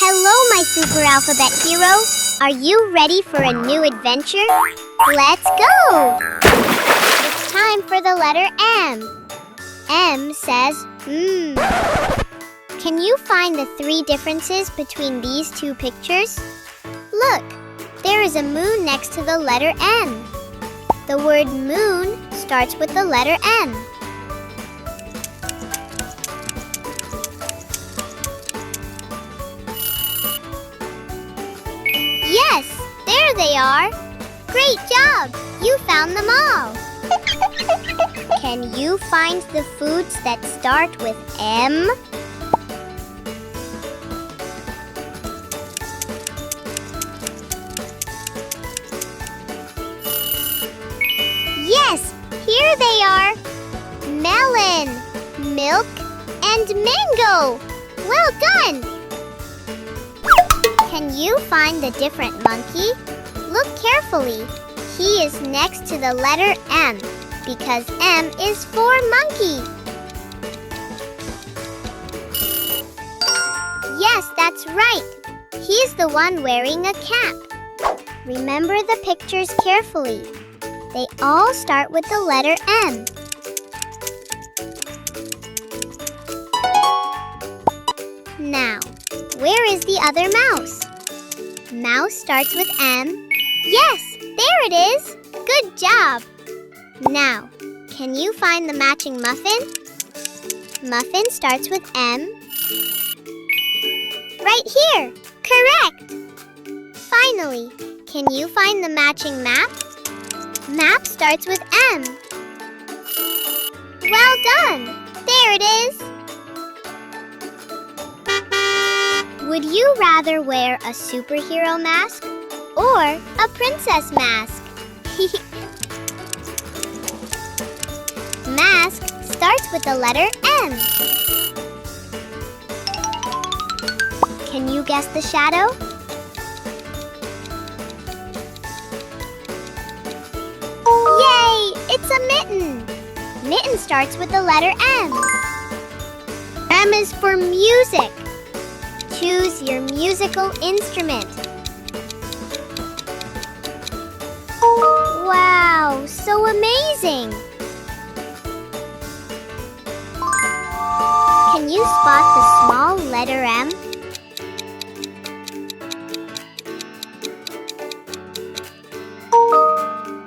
Hello, my super alphabet hero. Are you ready for a new adventure? Let's go! It's time for the letter M. M says, Can you find the three differences between these two pictures? Look, there is a moon next to the letter M. The word moon starts with the letter M. Yes, there they are. Great job! You found them all. Can you find the foods that start with M? Yes, here they are. Melon, milk, and mango. Well done! Can you find the different monkey? Look carefully. He is next to the letter M because M is for monkey. Yes, that's right. He's the one wearing a cap. Remember the pictures carefully. They all start with the letter M. Now, where is the other mouse? Mouse starts with M. Yes, there it is. Good job. Now, can you find the matching muffin? Muffin starts with M. Right here. Correct. Finally, can you find the matching map? Map starts with M. Well done. There it is. Would you rather wear a superhero mask or a princess mask? Mask starts with the letter M. Can you guess the shadow? Yay! It's a mitten. Mitten starts with the letter M. M is for music. Choose your musical instrument. Wow, so amazing! Can you spot the small letter M?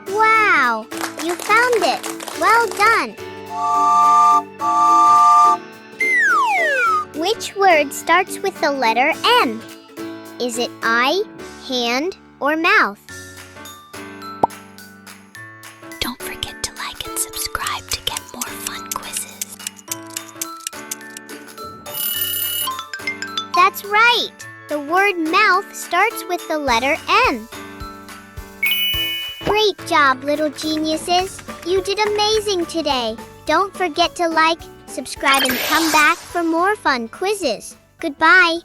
Wow, you found it! Well done! Which word starts with the letter M? Is it eye, hand, or mouth? Don't forget to like and subscribe to get more fun quizzes. That's right! The word mouth starts with the letter M. Great job, little geniuses! You did amazing today! Don't forget to like, subscribe, and come back for more fun quizzes. Goodbye!